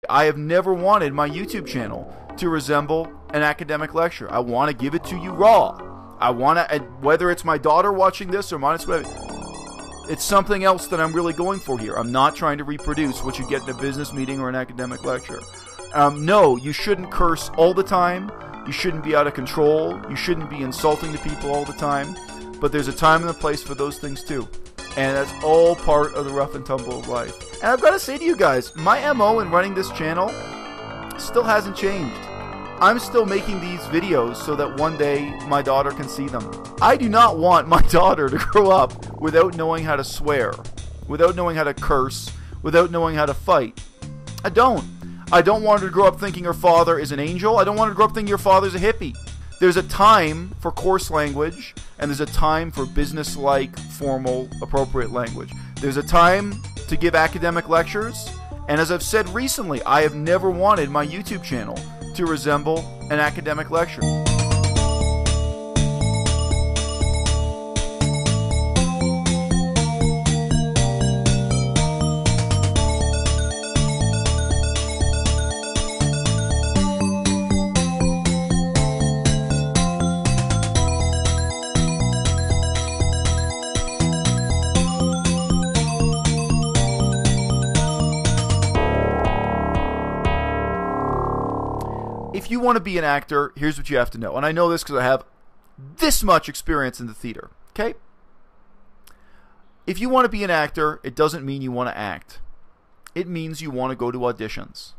I have never wanted my YouTube channel to resemble an academic lecture. I want to give it to you raw. I want to, whether it's my daughter watching this or mine, it's something else that I'm really going for here. I'm not trying to reproduce what you get in a business meeting or an academic lecture. No, you shouldn't curse all the time. You shouldn't be out of control. You shouldn't be insulting to people all the time. But there's a time and a place for those things too. And that's all part of the rough and tumble of life. And I've got to say to you guys, my MO in running this channel still hasn't changed. I'm still making these videos so that one day my daughter can see them. I do not want my daughter to grow up without knowing how to swear, without knowing how to curse, without knowing how to fight. I don't. I don't want her to grow up thinking her father is an angel. I don't want her to grow up thinking your father's a hippie. There's a time for coarse language, and there's a time for business-like, formal, appropriate language. There's a time to give academic lectures, and as I've said recently, I have never wanted my YouTube channel to resemble an academic lecture. If you want to be an actor, here's what you have to know. And I know this because I have this much experience in the theater. Okay? If you want to be an actor, it doesn't mean you want to act. It means you want to go to auditions.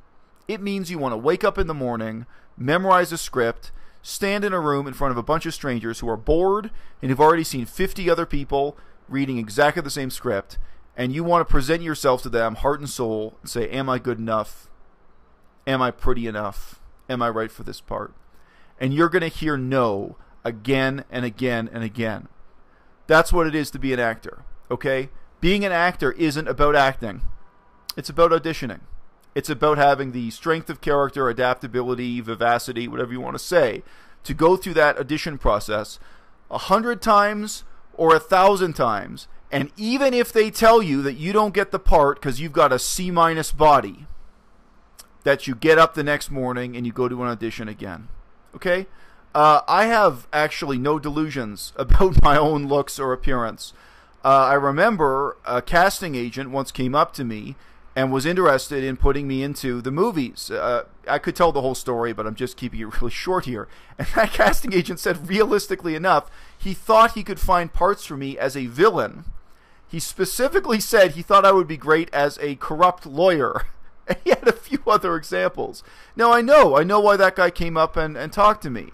It means you want to wake up in the morning, memorize a script, stand in a room in front of a bunch of strangers who are bored and who've already seen 50 other people reading exactly the same script, and you want to present yourself to them, heart and soul, and say, am I good enough? Am I pretty enough? Am I right for this part? And you're going to hear no again and again and again. That's what it is to be an actor, okay? Being an actor isn't about acting. It's about auditioning. It's about having the strength of character, adaptability, vivacity, whatever you want to say, to go through that audition process 100 times or 1,000 times. And even if they tell you that you don't get the part because you've got a C- body, that you get up the next morning and you go to an audition again. Okay? I have actually no delusions about my own looks or appearance. I remember a casting agent once came up to me and was interested in putting me into the movies. I could tell the whole story, but I'm just keeping it really short here. And that casting agent said, realistically enough, he thought he could find parts for me as a villain. He specifically said he thought I would be great as a corrupt lawyer. And he had a few other examples. Now, I know why that guy came up and talked to me.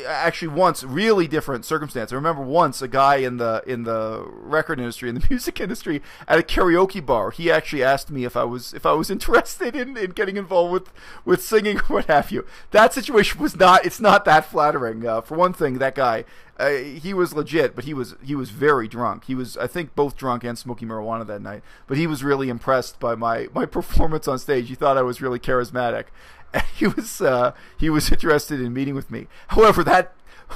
Actually, once, really different circumstance. I remember once a guy in the record industry, in the music industry, at a karaoke bar. He actually asked me if I was interested in getting involved with singing or what have you. That situation was not. It's not that flattering. For one thing, that guy. He was legit, but he was very drunk. He was, I think, both drunk and smoking marijuana that night. But he was really impressed by my performance on stage. He thought I was really charismatic. And he was interested in meeting with me. However,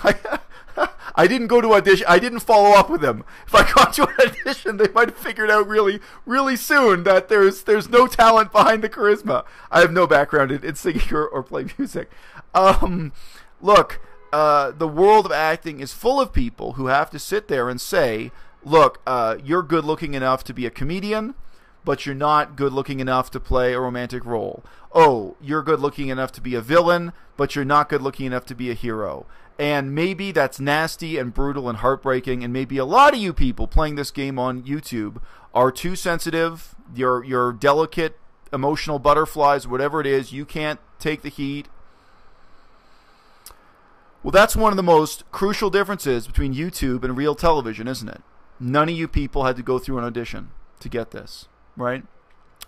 I didn't go to audition. I didn't follow up with him. If I got to an audition, they might have figured out really, really soon that there's no talent behind the charisma. I have no background in singing or playing music. Look. The world of acting is full of people who have to sit there and say, look, you're good looking enough to be a comedian, but you're not good looking enough to play a romantic role. Oh, you're good looking enough to be a villain, but you're not good looking enough to be a hero. And maybe that's nasty and brutal and heartbreaking, and maybe a lot of you people playing this game on YouTube are too sensitive. You're delicate, emotional butterflies, whatever it is. You can't take the heat. Well, that's one of the most crucial differences between YouTube and real television, isn't it? None of you people had to go through an audition to get this, right?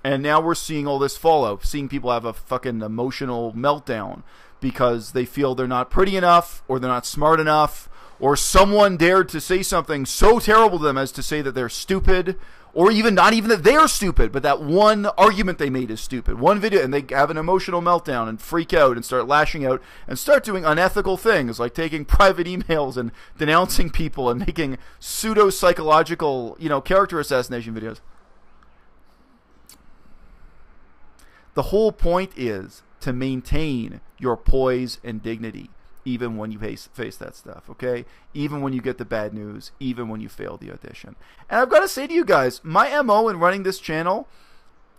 And now we're seeing all this fallout, seeing people have a fucking emotional meltdown because they feel they're not pretty enough, or they're not smart enough, or someone dared to say something so terrible to them as to say that they're stupid, or even not even that they're stupid, but that one argument they made is stupid. One video, and they have an emotional meltdown and freak out and start lashing out and start doing unethical things like taking private emails and denouncing people and making pseudo-psychological, character assassination videos. The whole point is to maintain your poise and dignity, even when you face that stuff, okay? Even when you get the bad news, even when you fail the audition. And I've got to say to you guys, my MO in running this channel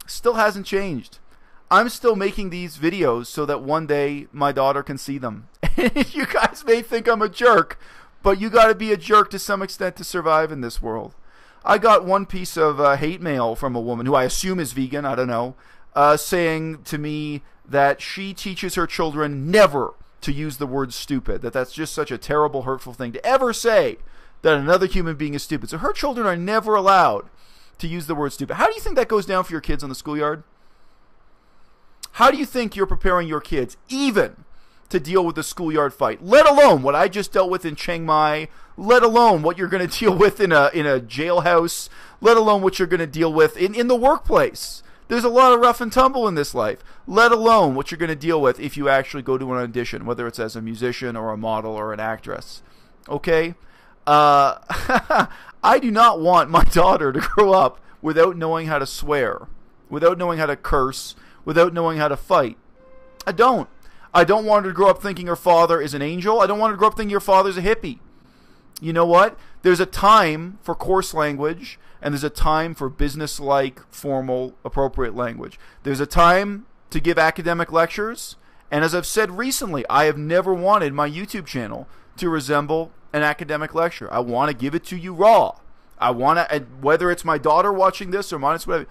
still hasn't changed. I'm still making these videos so that one day my daughter can see them. You guys may think I'm a jerk, but you got to be a jerk to some extent to survive in this world. I got one piece of hate mail from a woman who I assume is vegan, I don't know, saying to me that she teaches her children never to use the word stupid, that's just such a terrible, hurtful thing to ever say, that another human being is stupid. So her children are never allowed to use the word stupid. How do you think that goes down for your kids on the schoolyard? How do you think you're preparing your kids even to deal with the schoolyard fight, let alone what I just dealt with in Chiang Mai, let alone what you're going to deal with in a jailhouse, let alone what you're going to deal with in the workplace? There's a lot of rough and tumble in this life, let alone what you're going to deal with if you actually go to an audition, whether it's as a musician or a model or an actress. Okay? I do not want my daughter to grow up without knowing how to swear, without knowing how to curse, without knowing how to fight. I don't. I don't want her to grow up thinking her father is an angel. I don't want her to grow up thinking your father's a hippie. You know what? There's a time for coarse language, and there's a time for business-like, formal, appropriate language. There's a time to give academic lectures, and as I've said recently, I have never wanted my YouTube channel to resemble an academic lecture. I want to give it to you raw. I want to, whether it's my daughter watching this or mine, it's whatever.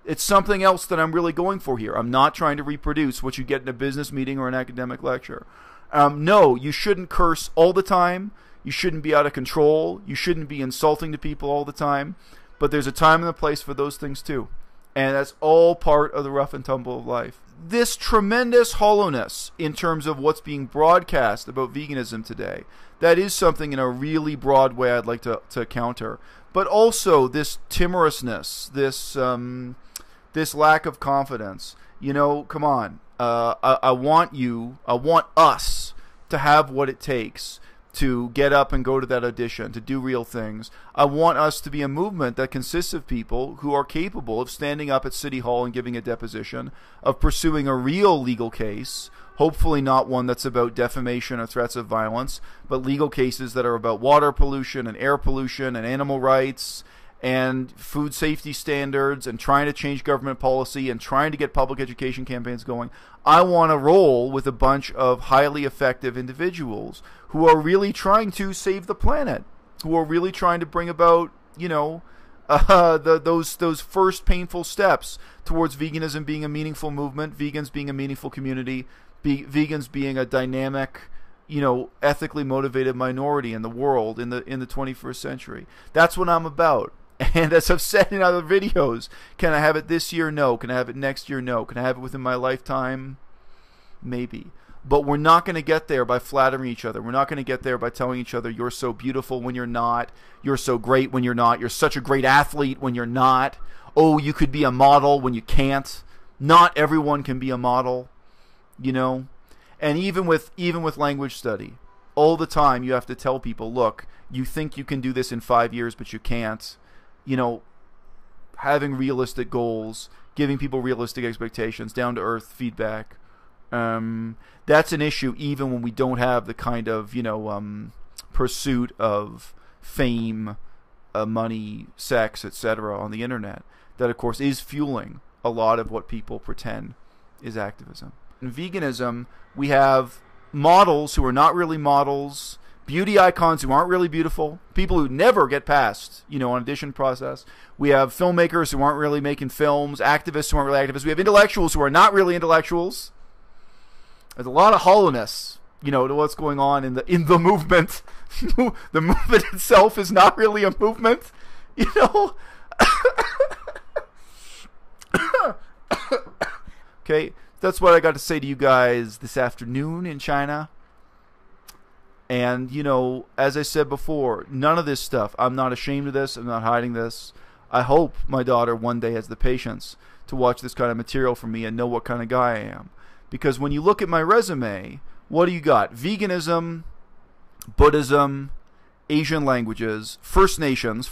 It's something else that I'm really going for here. I'm not trying to reproduce what you get in a business meeting or an academic lecture. No, you shouldn't curse all the time. You shouldn't be out of control. You shouldn't be insulting to people all the time. But there's a time and a place for those things too. And that's all part of the rough and tumble of life. This tremendous hollowness in terms of what's being broadcast about veganism today, that is something in a really broad way I'd like to counter. But also this timorousness, this lack of confidence. You know, come on. I want us to have what it takes to get up and go to that audition, to do real things. I want us to be a movement that consists of people who are capable of standing up at City Hall and giving a deposition, of pursuing a real legal case, hopefully not one that's about defamation or threats of violence, but legal cases that are about water pollution and air pollution and animal rights and food safety standards and trying to change government policy and trying to get public education campaigns going. I want to roll with a bunch of highly effective individuals who are really trying to save the planet, who are really trying to bring about, you know, those first painful steps towards veganism being a meaningful movement, vegans being a meaningful community, vegans being a dynamic, you know, ethically motivated minority in the world in the 21st century. That's what I'm about. And as I've said in other videos, can I have it this year? No. Can I have it next year? No. Can I have it within my lifetime? Maybe. But we're not going to get there by flattering each other. We're not going to get there by telling each other you're so beautiful when you're not. You're so great when you're not. You're such a great athlete when you're not. Oh, you could be a model when you can't. Not everyone can be a model, you know. And even with language study, all the time you have to tell people, look, you think you can do this in 5 years, but you can't. You know, having realistic goals, giving people realistic expectations, down-to-earth feedback. That's an issue even when we don't have the kind of, you know, pursuit of fame, money, sex, etc. on the internet. That, of course, is fueling a lot of what people pretend is activism. In veganism, we have models who are not really models, beauty icons who aren't really beautiful, people who never get past, you know, an audition process. We have filmmakers who aren't really making films, activists who aren't really activists. We have intellectuals who are not really intellectuals. There's a lot of hollowness, you know, to what's going on in the movement. The movement itself is not really a movement, you know. Okay, that's what I got to say to you guys this afternoon in China. And, you know, as I said before, none of this stuff, I'm not ashamed of this, I'm not hiding this. I hope my daughter one day has the patience to watch this kind of material from me and know what kind of guy I am. Because when you look at my resume, what do you got? Veganism, Buddhism, Asian languages, First Nations,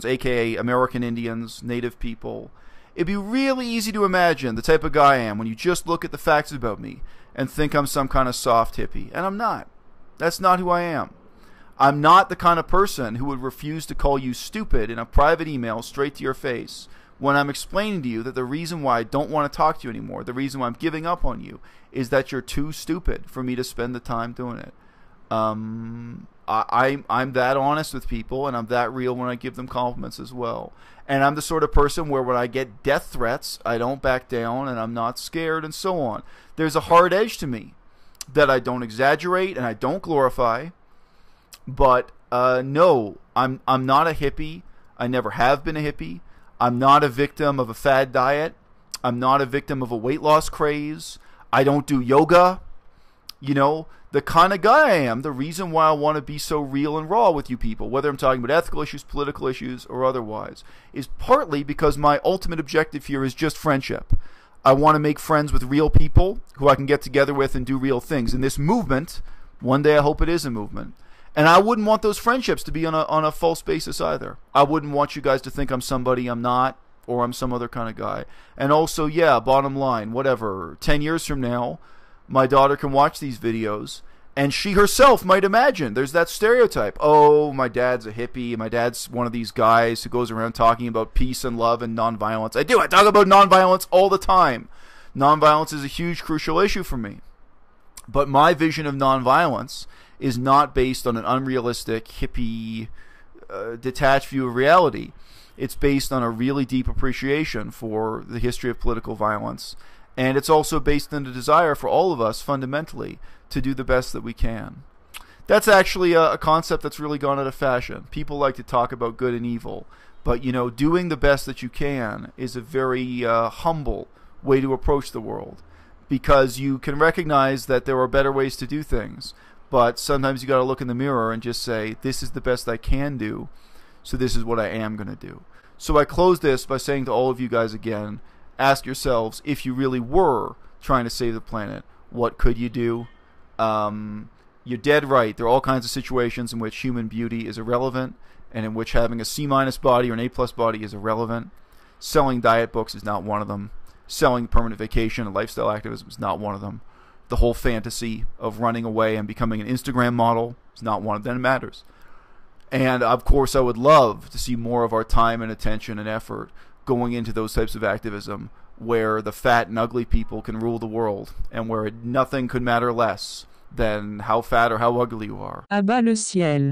aka American Indians, Native people, It'd be really easy to imagine the type of guy I am when you just look at the facts about me and think I'm some kind of soft hippie. And I'm not. That's not who I am. I'm not the kind of person who would refuse to call you stupid in a private email straight to your face when I'm explaining to you that the reason why I don't want to talk to you anymore, the reason why I'm giving up on you, is that you're too stupid for me to spend the time doing it. I'm that honest with people, and I'm that real when I give them compliments as well. And I'm the sort of person where when I get death threats, I don't back down, and I'm not scared, and so on. There's a hard edge to me that I don't exaggerate and I don't glorify. But no, I'm not a hippie. I never have been a hippie. I'm not a victim of a fad diet. I'm not a victim of a weight loss craze. I don't do yoga. You know, the kind of guy I am, the reason why I want to be so real and raw with you people, whether I'm talking about ethical issues, political issues, or otherwise, is partly because my ultimate objective here is just friendship. I want to make friends with real people who I can get together with and do real things. And this movement, one day I hope it is a movement. And I wouldn't want those friendships to be on a false basis either. I wouldn't want you guys to think I'm somebody I'm not, or I'm some other kind of guy. And also, yeah, bottom line, whatever, 10 years from now, my daughter can watch these videos, and she herself might imagine there's that stereotype. Oh, my dad's a hippie. My dad's one of these guys who goes around talking about peace and love and nonviolence. I do. I talk about nonviolence all the time. Nonviolence is a huge, crucial issue for me. But my vision of nonviolence is not based on an unrealistic, hippie, detached view of reality. It's based on a really deep appreciation for the history of political violence. And it's also based on a desire for all of us, fundamentally, to do the best that we can. That's actually a concept that's really gone out of fashion. People like to talk about good and evil. But, you know, doing the best that you can is a very humble way to approach the world. Because you can recognize that there are better ways to do things. But sometimes you got to look in the mirror and just say, this is the best I can do, so this is what I am going to do. So I close this by saying to all of you guys again, ask yourselves, if you really were trying to save the planet, what could you do? You're dead right. There are all kinds of situations in which human beauty is irrelevant, and in which having a C- body or an A+ body is irrelevant. Selling diet books is not one of them. Selling permanent vacation and lifestyle activism is not one of them. The whole fantasy of running away and becoming an Instagram model is not one of them. It matters. And of course, I would love to see more of our time and attention and effort going into those types of activism where the fat and ugly people can rule the world and where nothing could matter less than how fat or how ugly you are. À-bas-le-ciel.